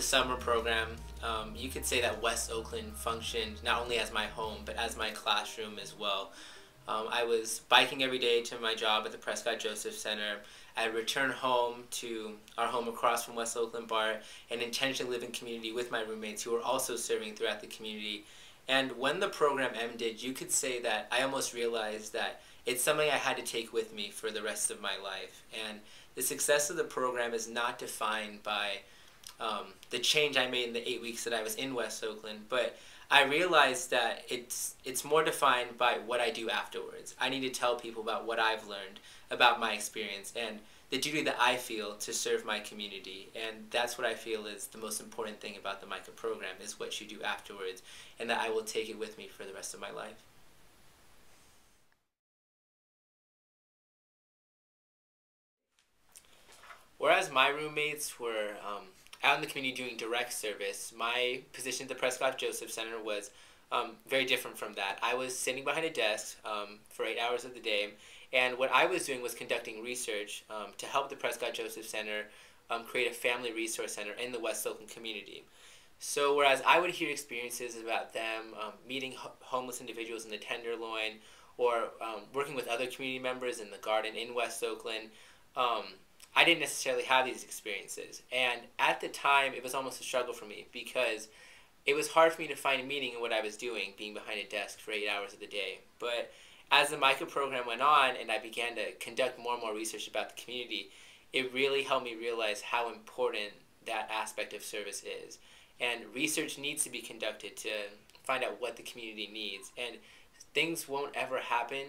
summer program, you could say that West Oakland functioned not only as my home, but as my classroom as well. I was biking every day to my job at the Prescott Joseph Center. I returned home to our home across from West Oakland Bar and intentionally live in community with my roommates who were also serving throughout the community. And when the program ended, you could say that I almost realized that it's something I had to take with me for the rest of my life. And the success of the program is not defined by the change I made in the 8 weeks that I was in West Oakland, but I realized that it's more defined by what I do afterwards. I need to tell people about what I've learned, about my experience, and the duty that I feel to serve my community. And that's what I feel is the most important thing about the MICAH program, is what you do afterwards, and that I will take it with me for the rest of my life. Whereas my roommates were out in the community doing direct service, my position at the Prescott Joseph Center was very different from that. I was sitting behind a desk for 8 hours of the day, and what I was doing was conducting research to help the Prescott Joseph Center create a family resource center in the West Oakland community. So whereas I would hear experiences about them meeting homeless individuals in the Tenderloin, or working with other community members in the garden in West Oakland, I didn't necessarily have these experiences. And at the time, it was almost a struggle for me because it was hard for me to find meaning in what I was doing, being behind a desk for 8 hours of the day. But as the MICAH program went on and I began to conduct more and more research about the community, it really helped me realize how important that aspect of service is. And research needs to be conducted to find out what the community needs. And things won't ever happen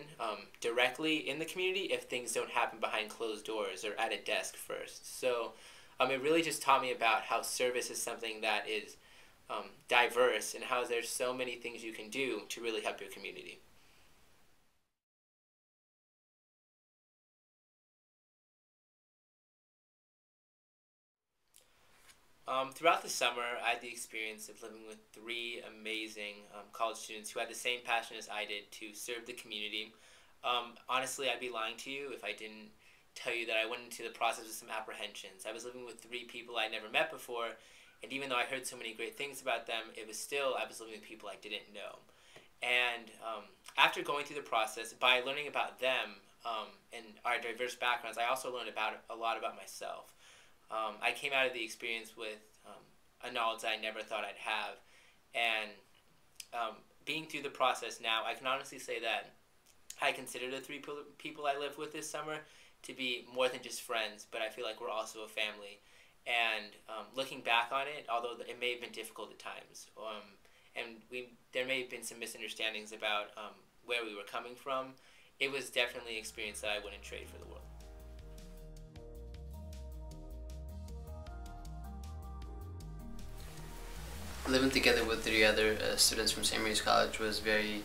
directly in the community if things don't happen behind closed doors or at a desk first. So it really just taught me about how service is something that is diverse, and how there's so many things you can do to really help your community. Throughout the summer, I had the experience of living with three amazing college students who had the same passion as I did to serve the community. Honestly, I'd be lying to you if I didn't tell you that I went into the process with some apprehensions. I was living with three people I'd never met before, and even though I heard so many great things about them, it was still, I was living with people I didn't know. And after going through the process, by learning about them and our diverse backgrounds, I also learned a lot about myself. I came out of the experience with a knowledge that I never thought I'd have, and being through the process now, I can honestly say that I consider the three people I lived with this summer to be more than just friends, but I feel like we're also a family. And looking back on it, although it may have been difficult at times, and there may have been some misunderstandings about where we were coming from, it was definitely an experience that I wouldn't trade for the world. Living together with three other students from St. Mary's College was very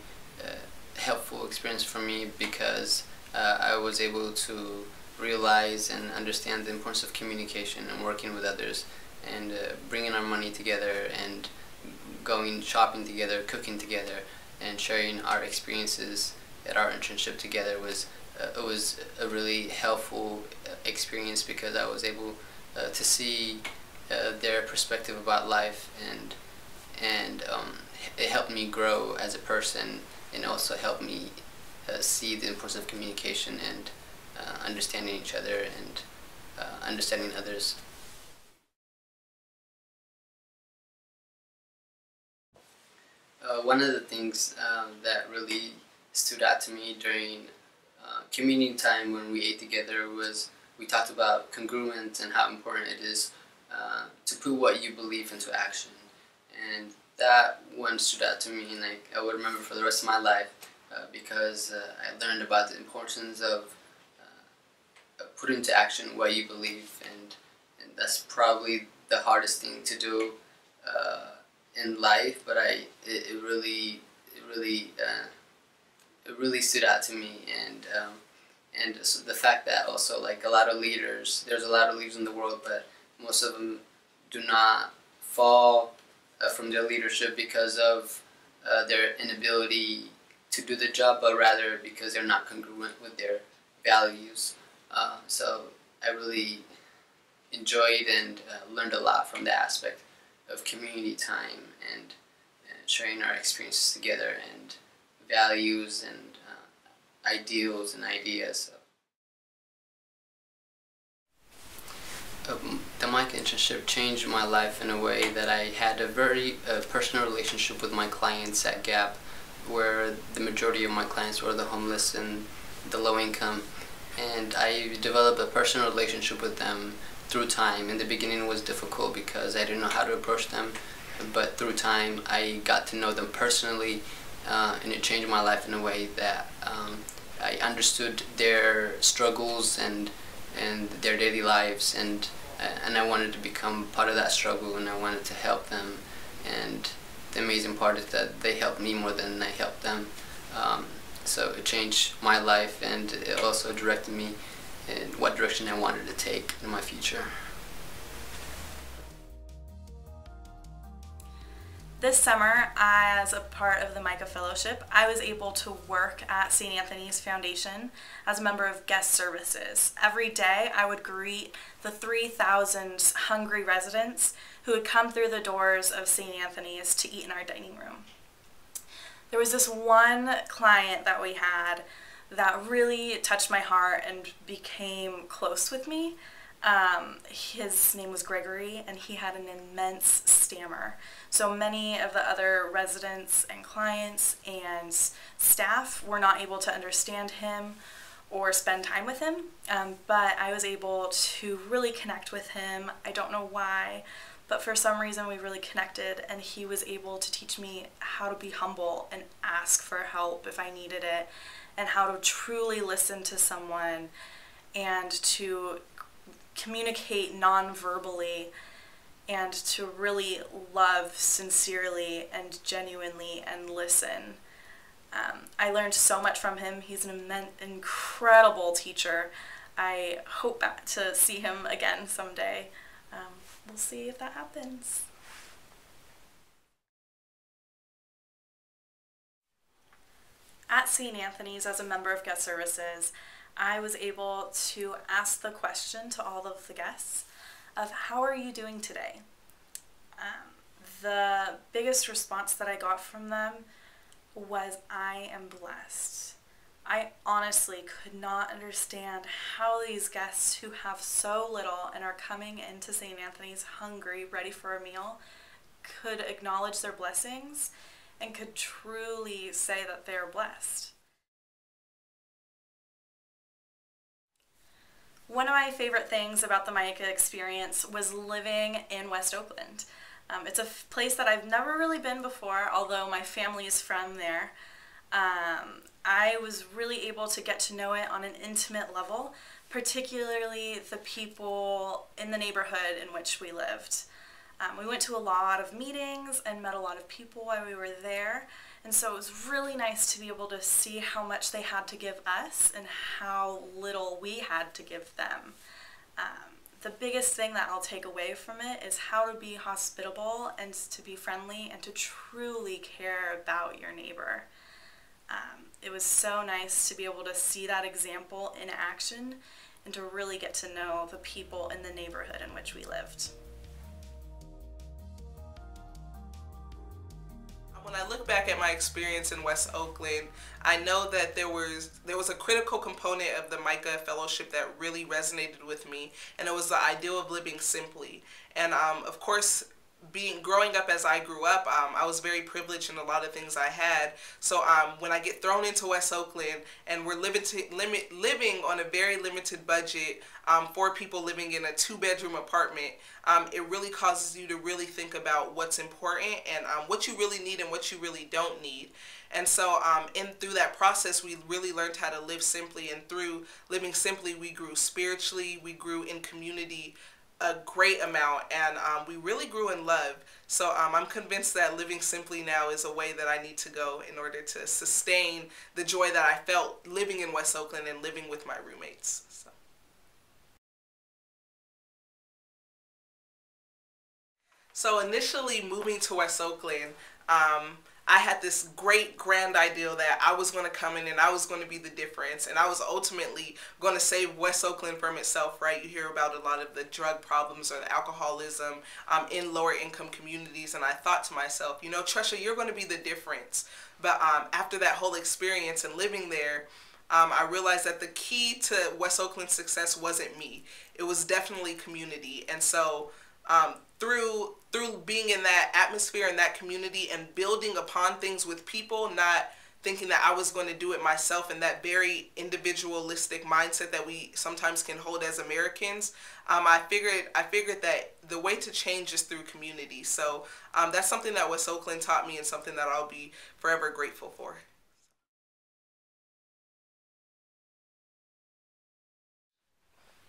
helpful experience for me, because I was able to realize and understand the importance of communication and working with others, and bringing our money together and going shopping together, cooking together, and sharing our experiences at our internship together was it was a really helpful experience, because I was able to see their perspective about life, and it helped me grow as a person, and also helped me see the importance of communication and understanding each other and understanding others. One of the things that really stood out to me during community time when we ate together was we talked about congruence and how important it is to put what you believe into action. And that one stood out to me, and I would remember for the rest of my life, because I learned about the importance of putting into action what you believe, and that's probably the hardest thing to do in life. But it really stood out to me, and so the fact that also, like, there's a lot of leaders in the world, but most of them do not fall from their leadership because of their inability to do the job, but rather because they're not congruent with their values. So I really enjoyed and learned a lot from that aspect of community time and sharing our experiences together and values and ideals and ideas. The MICAH internship changed my life in a way that I had a very personal relationship with my clients at Gap, where the majority of my clients were the homeless and the low income, and I developed a personal relationship with them through time. In the beginning it was difficult because I didn't know how to approach them, but through time I got to know them personally, and it changed my life in a way that I understood their struggles and their daily lives, and I wanted to become part of that struggle, and I wanted to help them. And the amazing part is that they helped me more than I helped them. So it changed my life, and it also directed me in what direction I wanted to take in my future. This summer, as a part of the MICAH Fellowship, I was able to work at St. Anthony's Foundation as a member of guest services. Every day, I would greet the 3,000 hungry residents who would come through the doors of St. Anthony's to eat in our dining room. There was this one client that we had that really touched my heart and became close with me. His name was Gregory, and he had an immense stammer. So many of the other residents and clients and staff were not able to understand him or spend time with him, but I was able to really connect with him. I don't know why, but for some reason we really connected, and he was able to teach me how to be humble and ask for help if I needed it, and how to truly listen to someone and to communicate non-verbally, and to really love sincerely and genuinely and listen. I learned so much from him. He's an incredible teacher. I hope to see him again someday. We'll see if that happens. At St. Anthony's, as a member of guest services, I was able to ask the question to all of the guests of how are you doing today? The biggest response that I got from them was I am blessed. I honestly could not understand how these guests who have so little and are coming into St. Anthony's hungry, ready for a meal, could acknowledge their blessings and could truly say that they're blessed. One of my favorite things about the MICAH experience was living in West Oakland. It's a place that I've never really been before, although my family is from there. I was really able to get to know it on an intimate level, particularly the people in the neighborhood in which we lived. We went to a lot of meetings and met a lot of people while we were there, and so it was really nice to be able to see how much they had to give us and how little we had to give them. The biggest thing that I'll take away from it is how to be hospitable and to be friendly and to truly care about your neighbor. It was so nice to be able to see that example in action and to really get to know the people in the neighborhood in which we lived. When I look back at my experience in West Oakland, I know that there was a critical component of the MICAH Fellowship that really resonated with me, and it was the ideal of living simply. And of course, growing up as I grew up, I was very privileged in a lot of things I had. So when I get thrown into West Oakland and we're living on a very limited budget, 4 people living in a 2-bedroom apartment, it really causes you to really think about what's important and what you really need and what you really don't need. And so through that process, we really learned how to live simply, and through living simply, we grew spiritually, we grew in community a great amount, and we really grew in love. So I'm convinced that living simply now is a way that I need to go in order to sustain the joy that I felt living in West Oakland and living with my roommates. So initially moving to West Oakland, I had this great grand ideal that I was going to come in and I was going to be the difference, and I was ultimately going to save West Oakland from itself, right? You hear about a lot of the drug problems or the alcoholism in lower income communities, and I thought to myself, you know, Tresha, you're going to be the difference. But after that whole experience and living there, I realized that the key to West Oakland's success wasn't me. It was definitely community. And so through being in that atmosphere and that community and building upon things with people, not thinking that I was going to do it myself, and that very individualistic mindset that we sometimes can hold as Americans, I figured that the way to change is through community. So that's something that West Oakland taught me, and something that I'll be forever grateful for.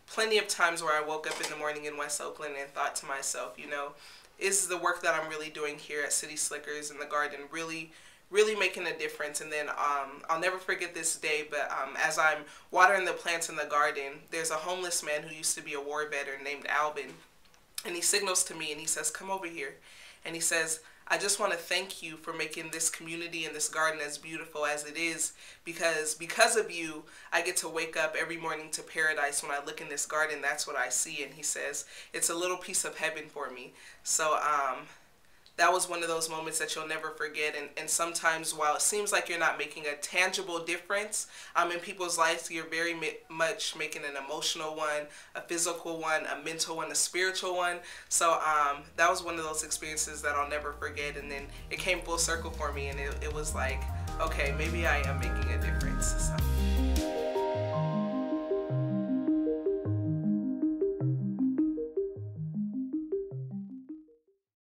Plenty of times where I woke up in the morning in West Oakland and thought to myself, you know, is the work that I'm really doing here at City Slickers in the garden really making a difference? And then I'll never forget this day, but as I'm watering the plants in the garden, there's a homeless man who used to be a war veteran named Alvin, and he signals to me and he says, come over here. And he says, I just want to thank you for making this community and this garden as beautiful as it is, because of you, I get to wake up every morning to paradise. When I look in this garden, that's what I see. And he says, it's a little piece of heaven for me. So that was one of those moments that you'll never forget. And sometimes, while it seems like you're not making a tangible difference in people's lives, you're very much making an emotional one, a physical one, a mental one, a spiritual one. So that was one of those experiences that I'll never forget. And then it came full circle for me, and it was like, okay, maybe I am making a difference.